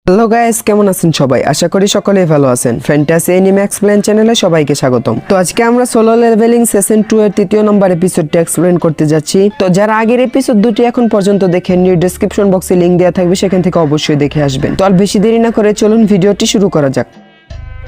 Hello guys, কেমন আছেন সবাই? আশা করি সকলেই ভালো আছেন। ফ্যান্টাসি এনিমে এক্সপ্লেন চ্যানেলে সবাইকে স্বাগতম। তো আজকে আমরা সোলো লেভেলিং সেশন 2 এর তৃতীয় নম্বর এপিসোডটি এক্সপ্লেন করতে যাচ্ছি। তো যারা আগের এপিসোড দুটি এখন পর্যন্ত দেখেননি, ডেসক্রিপশন বক্সে লিংক দেওয়া থাকবে, সেখান থেকে অবশ্যই দেখে আসবেন। তো আর বেশি দেরি না করে চলুন ভিডিওটি শুরু করা যাক।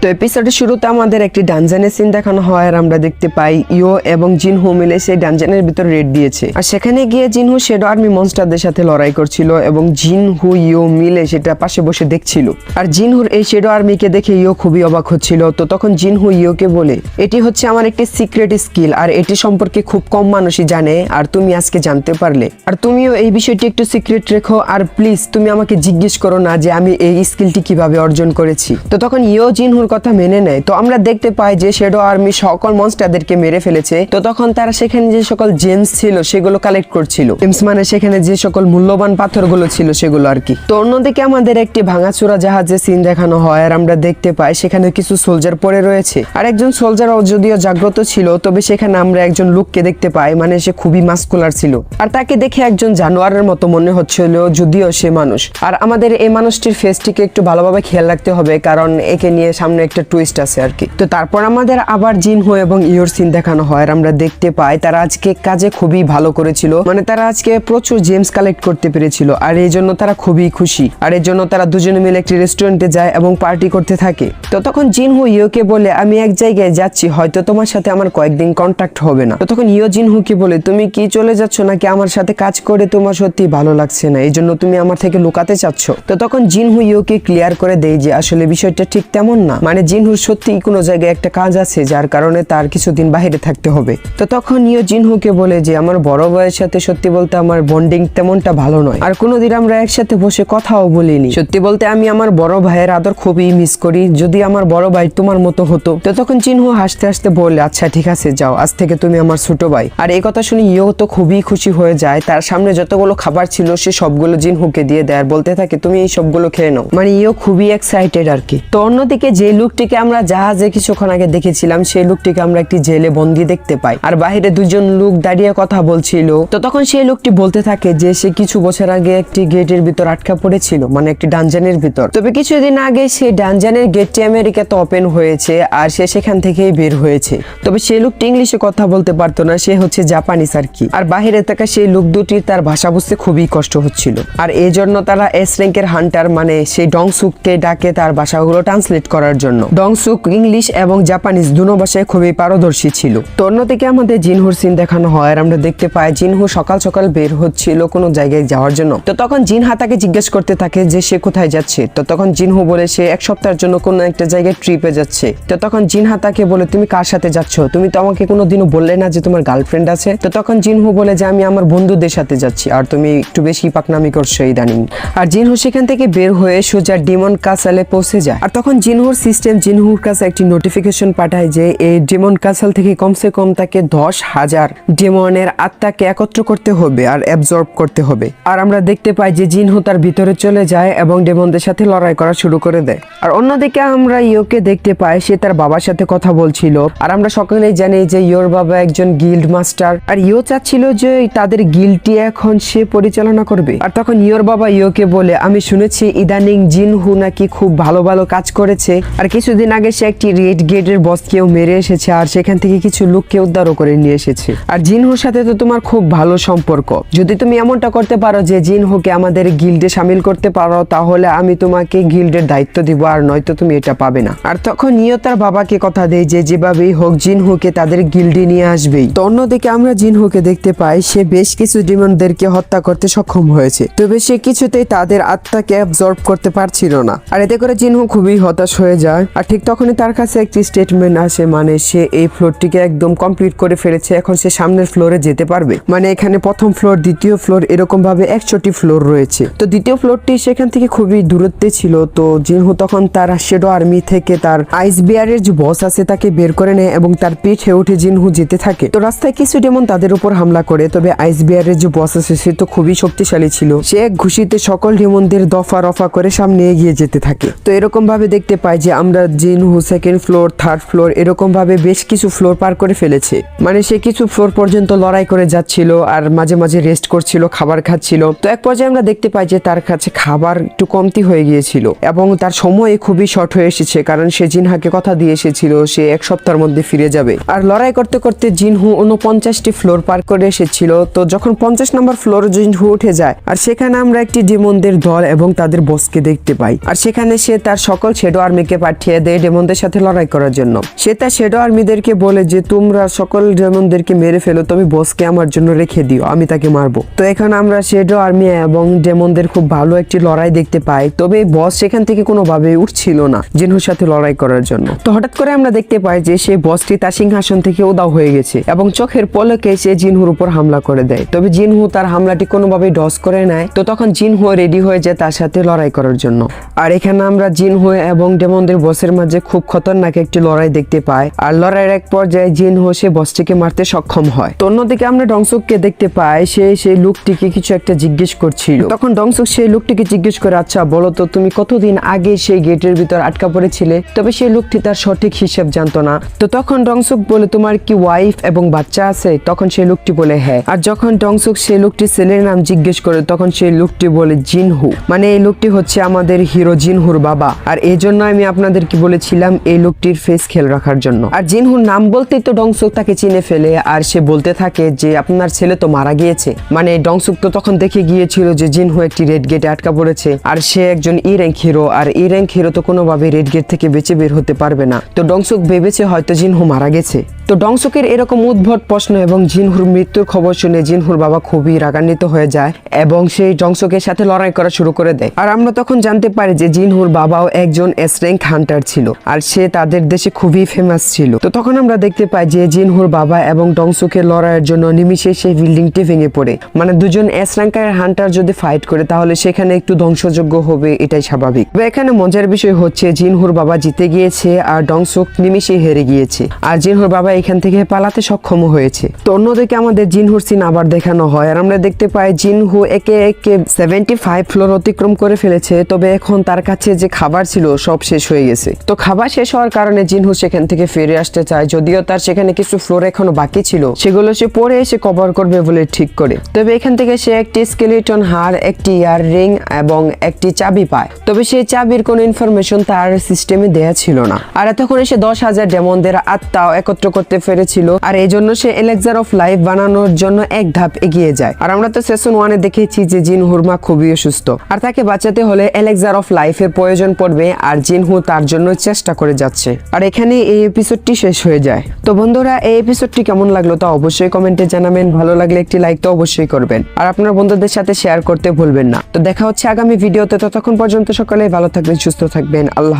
তো এপিসোডের শুরুতে আমাদের একটি ডানজানের সিন দেখানো হয় আর আমরা দেখতে পাই ইও এবং জিনহু মিলে সেই ডানজানের ভিতর রেড দিয়েছে। আর সেখানে গিয়ে জিনহু শ্যাডো আর্মি মনস্টারদের সাথে লড়াই করছিল এবং জিনহু ইও মিলে সেটা পাশে বসে দেখছিল। আর জিনহুর এই শ্যাডো আর্মিকে দেখে ইও খুবই অবাক হচ্ছিল। তো তখন জিনহু ইওকে বলে, এটি হচ্ছে আমার একটি সিক্রেট স্কিল আর এটি সম্পর্কে খুব কম মানুষই জানে, আর তুমি আজকে জানতে পারলে। আর তুমিও এই বিষয়টি একটু সিক্রেট রেখো, আর প্লিজ তুমি আমাকে জিজ্ঞেস করো না যে আমি এই স্কিলটি কিভাবে অর্জন করেছি। তো তখন ইও জিনহুর কথা মেনে নেয়। তো আমরা দেখতে পাই যে শ্যাডো আর্মি সকল মনস্টারদেরকে মেরে ফেলেছে। তো তখন তারা সেখানে যে সকল জেমস ছিল সেগুলো কালেক্ট করছিল। জেমস মানে সেখানে যে সকল মূল্যবান পাথরগুলো ছিল সেগুলো আর কি। তো অন্যদিকে আমাদের একটি ভাঙাচোরা জাহাজের সিন দেখানো হয় আর আমরা দেখতে পাই সেখানে কিছু সোলজার পড়ে রয়েছে। আর একজন সোলজার যদিও জাগ্রত ছিল, তবে সেখানে আমরা একজন লোককে দেখতে পাই, মানে সে খুবই মাস্কুলার ছিল আর তাকে দেখে একজন জানোয়ারের মতো মনে হচ্ছিল, যদিও সে মানুষ। আর আমাদের এই মানুষটির ফেসটিকে একটু ভালোভাবে খেয়াল রাখতে হবে, কারণ একে নিয়ে সামনে একটা টুইস্ট আছে আর কি। তো তারপর আমাদের আবার জিনহু এবং ইওর সিন দেখানো হয় আর আমরা দেখতে পাই তারা আজকে কাজে খুবই ভালো করেছিল, মানে তারা আজকে প্রচুর জেমস কালেক্ট করতে পেরেছিল আর এই জন্য তারা খুবই খুশি। আর এর জন্য তারা দুজনে মিলে একটি রেস্টুরেন্টে যায় এবং পার্টি করতে থাকে। তো তখন জিনহু ইওকে বলে, আমি এক জায়গায় যাচ্ছি, হয়তো তোমার সাথে আমার কয়েকদিন কন্ট্যাক্ট হবে না। তো তখন ইও জিনহুকে বলে, তুমি কি চলে যাচ্ছ নাকি আমার সাথে কাজ করে তোমার সত্যি ভালো লাগছে না, এই জন্য তুমি আমার থেকে লুকাতে চাচ্ছ? তো তখন জিনহু ইওকে ক্লিয়ার করে দেয় যে আসলে বিষয়টা ঠিক তেমন না, মানে জিনহুর সত্যি কোনো জায়গায় একটা কাজ আছে যার কারণে তার কিছুদিন বাইরে থাকতে হবে। তো তখন ইও জিনহুকে বলে যে আমার বড় ভাইয়ের সাথে সত্যি বলতে আমার বন্ডিং তেমনটা ভালো নয়, আর কোনোদিন আমরা একসাথে বসে কথাও বলিনি। সত্যি বলতে আমি আমার বড় ভাইয়ের আদর খুবই মিস করি, যদি আমার বড় ভাই তোমার মতো হতো। তো তখন জিনহু হাসতে হাসতে বললে, আচ্ছা ঠিক আছে যাও, আজ থেকে তুমি আমার ছোট ভাই। আর এই কথা শুনে ইও তো খুবই খুশি হয়ে যায়। তার সামনে যতগুলো খাবার ছিল সে সবগুলো জিনহুকে দিয়ে দেয় আর বলতে থাকে তুমি এই সবগুলো খেয়ে নাও, মানে ইও খুবই এক্সাইটেড আর কি। তো অন্যদিকে যে লোকটিকে আমরা জাহাজে কিছুক্ষণ আগে দেখেছিলাম সেই লোকটিকে আমরা একটি জেলে বন্দি দেখতে পাই আর বাইরে দুজন লোক দাঁড়িয়ে কথা বলছিল। তো তখন সেই লোকটি বলতে থাকে যে সে কিছু বছর আগে একটি গেটের ভিতর আটকা পড়েছিল, মানে একটি ডানজানের ভিতর। তবে কিছুদিন আগে সেই ডানজানের গেটটি আমেরিকাতে ওপেন হয়েছে আর সে সেখান থেকেই বের হয়েছে। তবে সেই লোকটি ইংলিশে কথা বলতে পারতো না, সে হচ্ছে জাপানিজ আর কি। আর বাইরে থাকা সেই লোক দুটি তার ভাষা বুঝতে খুবই কষ্ট হচ্ছিল, আর এই জন্য তারা এস র্যাঙ্কের হান্টার মানে সেই ডংসুককে ডাকে তার ভাষাগুলো ট্রান্সলেট করার জন্য। ডংসুক ইংলিশ এবং জাপানিজ দুনো ভাষায় খুবই পারদর্শী ছিল। তো অন্যদিকে আমাদের জিনহুর সিন দেখানো হয় আর আমরা দেখতে পাই জিনহু সকাল সকাল বের হচ্ছিল কোনো জায়গায় যাওয়ার জন্য। তো তখন জিনহা তাকে জিজ্ঞেস করতে থাকে যে সে কোথায় যাচ্ছে। তো তখন জিনহু বলে সে এক সপ্তাহের জন্য কোনো একটা জায়গায় ট্রিপে যাচ্ছে। তো তখন জিনহা তাকে বলে তুমি কার সাথে যাচ্ছ, তুমি তো আমাকে কোনোদিনও বললে না যে তোমার গার্লফ্রেন্ড আছে। তো তখন জিনহু বলে যে আমি আমার বন্ধুদের সাথে যাচ্ছি আর তুমি একটু বেশি পাকনামি করছো ইদানিং। আর জিনহু সেখান থেকে বের হয়ে সোজা ডিমন কাসালে পৌঁছে যায়। আর তখন জিনহুর সিস্টেম জিনহুর কাছে একটি নোটিফিকেশন পাঠায় যে এই ডেমন কাসাল থেকে কমসে কম তাকে 10,000 ডেমনের আত্মাকে একত্র করতে হবে আর অ্যাবজর্ব করতে হবে। আর আমরা দেখতে পাই যে জিনহু তার ভিতরে চলে যায় এবং ডেমনদের সাথে লড়াই করা শুরু করে দেয়। আর অন্যদিকে আমরা ইওকে দেখতে পাই সে তার বাবার সাথে কথা বলছিল। আর আমরা সকলেই জানি যে ইওর বাবা একজন গিল্ড মাস্টার আর ইও চাচ্ছিল যে তাদের গিল্ডটি এখন সে পরিচালনা করবে। আর তখন ইওর বাবা ইওকে বলে, আমি শুনেছি ইদানিং জিনহু নাকি খুব ভালো ভালো কাজ করেছে, আর কিছুদিন আগে সে একটি রেড গেটের বসকেও মেরে এসেছে আর সেখান থেকে কিছু লোককে উদ্ধারও করে নিয়ে এসেছে। আর জিনহুর সাথে তো তোমার খুব ভালো সম্পর্ক, যদি তুমি এমনটা করতে পারো যে জিনহুকে আমাদের গিল্ডে শামিল করতে পারো তাহলে আমি তোমাকে গিল্ডের দায়িত্ব দিব, আর নয়তো তুমি এটা পাবে না। আর তখন ইও তার বাবাকে কথা দেয় যে যেভাবেই হোক জিনহুকে তাদের গিল্ডে নিয়ে আসবেই। তো অন্যদিকে আমরা জিনহুকে দেখতে পাই সে বেশ কিছু ডিমনদেরকে হত্যা করতে সক্ষম হয়েছে, তবে সে কিছুতেই তাদের আত্মাকে অ্যাবজর্ব করতে পারছিল না। আর এতে করে জিনহু খুবই হতাশ হয়ে যায়। আর ঠিক তখনই তার কাছে একটি স্টেটমেন্ট আসে, মানে সে এই ফ্লোরটিকে একদম কমপ্লিট করে ফেলেছে, এখন সে সামনের ফ্লোরে যেতে পারবে। মানে এখানে প্রথম ফ্লোর দ্বিতীয় ফ্লোর এরকম ভাবে 100টি ফ্লোর রয়েছে। তো দ্বিতীয় ফ্লোরটি সেখান থেকে খুবই দূরত্বে ছিল। তো জিনহু তখন তার শ্যাডো আর্মি থেকে তার আইস বিয়ারের যে বস আছে তাকে বের করে নেয় এবং তার পিঠে উঠে জিনহু যেতে থাকে। তো রাস্তায় কিছু ডেমন তাদের উপর হামলা করে, তবে আইস বিয়ারের যে বস আছে সে তো খুবই শক্তিশালী ছিল, সে এক ঘুষিতে সকল ডেমনদের দফা রফা করে সামনে এগিয়ে যেতে থাকে। তো এরকম ভাবে দেখতে পাই যে আমরা জিনহু সেকেন্ড ফ্লোর, থার্ড ফ্লোর এরকম ভাবে বেশ কিছু ফ্লোর পার করে ফেলেছে। মানে সে কিছু ফ্লোর পর্যন্ত লড়াই করে যাচ্ছিল আর মাঝে মাঝে রেস্ট করছিল, খাবার খাচ্ছিল। তো এক পর্যায়ে আমরা দেখতে পাই যে তার কাছে খাবার একটু কমতি হয়ে গিয়েছিল এবং তার সময় খুবই শর্ট হয়ে এসেছে, কারণ সে জিনহাকে কথা দিয়ে এসেছিল সে এক সপ্তাহের মধ্যে ফিরে যাবে। আর লড়াই করতে করতে জিনহু 49টি ফ্লোর পার করে এসেছিল। তো যখন 50 নম্বর ফ্লোর জিনহু উঠে যায় আর সেখানে আমরা একটি ডেমনদের দল এবং তাদের বসকে দেখতে পাই। আর সেখানে সে তার সকল শ্যাডো আর্মিকে পাঠিয়ে দেয় ডেমনদের সাথে লড়াই করার জন্য। সে তার শ্যাডো আর্মিদেরকে বলে যে তোমরা সকল ডেমনদেরকে মেরে ফেলো, তবে বসকে আমার জন্য রেখে দিও, আমি তাকে মারবো। তো এখন আমরা শ্যাডো আর্মি এবং ডেমনদের খুব ভালো একটি লড়াই দেখতে পাই। তবে বস সেখান থেকে কোনোভাবে উঠছিল না জিনহুর সাথে লড়াই করার জন্য। তো হঠাৎ করে আমরা দেখতে পাই যে সেই বসটি তার সিংহাসন থেকে উধাও হয়ে গেছে এবং চোখের পলকে সে জিনহুর উপর হামলা করে দেয়। তবে জিনহু তার হামলাটি কোনোভাবে ডজ করে নেয়। তো তখন জিনহু রেডি হয়ে যায় তার সাথে লড়াই করার জন্য। আর এখানে আমরা জিনহু এবং ডেমনদের বসের মাঝে খুব খতরনাক একটি লড়াই দেখতে পাই। আর লড়াইয়ের এক পর্যায়ে জিনহু সে বসটিকে মারতে সক্ষম হয়। তো অন্যদিকে আমরা ডংসুককে দেখতে পাই সে সেই লোকটিকে কিছু একটা জিজ্ঞেস করছিল। তখন ডংসুক সেই লোকটিকে জিজ্ঞেস করে, আচ্ছা বলো তো তুমি কতদিন আগে সেই গেটের ভিতর আটকা পড়েছিলে? তবে সেই লোকটি তার সঠিক হিসাব জানতো না। তো তখন ডংসুক বলে, তোমার কি ওয়াইফ এবং বাচ্চা আছে? তখন সেই লোকটি বলে হ্যাঁ। আর যখন ডংসুক সেই লোকটি ছেলের নাম জিজ্ঞেস করে তখন সেই লোকটি বলে জিনহু, মানে এই লোকটি হচ্ছে আমাদের হিরো জিনহুর বাবা। আর এই জন্য আমি আপনাদেরকে বলেছিলাম এই লোকটির ফেস খেয়াল রাখার জন্য। আর জিনহুর নাম বলতেই তো ডংসুক তাকে চিনে ফেলে আর সে বলতে থাকে যে আপনার ছেলে তো মারা গিয়েছে। মানে ডংসুক তো তখন দেখে গিয়েছিল যে জিনহু একটি রেড গেটে আটকা পড়েছে আর সে একজন ই র্যাঙ্ক হিরো, আর ই র্যাঙ্ক হিরো তো কোনোভাবে রেড গেট থেকে বেঁচে বের হতে পারবে না। তো ডংসুক ভেবেছে হয়তো জিনহু মারা গেছে। তো ডংসুকের এরকম উদ্ভট প্রশ্ন এবং জিনহুর মৃত্যুর খবর শুনে জিনহুর বাবা খুবই রাগান্বিত হয়ে যায় এবং সেই ডংসুকের সাথে লড়াই করা শুরু করে দেয়। আর আমরা তখন জানতে পারি যে জিনহুর বাবাও একজন এস র্যাঙ্ক হান্টার ছিল আর সে তাদের দেশে খুবই ফেমাস ছিল। তো তখন আমরা দেখতে পাই যে জিনহুর বাবা এবং ডংসুকের লড়াইয়ের জন্য নিমিষে সেই বিল্ডিংটি ভেঙে পড়ে। মানে দুজন এস র্যাঙ্কের হান্টার যদি ফাইট করে তাহলে সেখানে একটু ধ্বংসযোগ্য হবে, এটাই স্বাভাবিক। এখানে মজার বিষয় হচ্ছে জিনহুর বাবা জিতে গিয়েছে আর ডংসুক নিমিষে হেরে গিয়েছে আর জিনহুর বাবা এখান থেকে পালাতে সক্ষম হয়েছে। তো অন্যদিকে আমাদের জিনহুর সিন আবার দেখানো হয় আর আমরা দেখতে পাই জিনহু একে একে 75 ফ্লোর অতিক্রম করে ফেলেছে। তবে এখন তার কাছে যে খাবার ছিল সব শেষ হয়ে গেছে। তো খাবার শেষ হওয়ার কারণে জিনহু সেখান থেকে ফিরে আসতে চায়, যদিও তার সেখানে কিছু ফ্লোর এখনো বাকি ছিল, সেগুলো সে পরে এসে কভার করবে বলে ঠিক করে। তবে এখান থেকে সে একটি স্কেলিটন হাড়, একটি ইয়ার রিং এবং একটি চাবি পায়। তবে সেই চাবির কোনো ইনফরমেশন তার সিস্টেমে দেয়া ছিল না। আর এতক্ষণে সে 10,000 ডেমনদের আত্মাও একত্র করতে পেরেছিল আর এই জন্য সে এলেক্সার অফ লাইফ বানানোর জন্য এক ধাপ এগিয়ে যায়। আর আমরা তো সেশন 1-এ দেখেছি যে জিনহুর মা খুবই অসুস্থ আর তাকে বাঁচাতে হলে এলেক্সার অফ লাইফের প্রয়োজন পড়বে আর জিনহু তার জন্য চেষ্টা করে যাচ্ছে। আর এখানে এই এপিসোডটি শেষ হয়ে যায়। তো বন্ধুরা এই এপিসোডটি কেমন লাগলো তা অবশ্যই কমেন্টে জানাবেন। ভালো লাগলে একটি লাইক তো অবশ্যই করবেন আর আপনার বন্ধুদের সাথে শেয়ার করতে ভুলবেন না। তো দেখা হচ্ছে আগামী ভিডিওতে, ততক্ষণ পর্যন্ত সকলে ভালো থাকবেন, সুস্থ থাকবেন। আল্লাহ।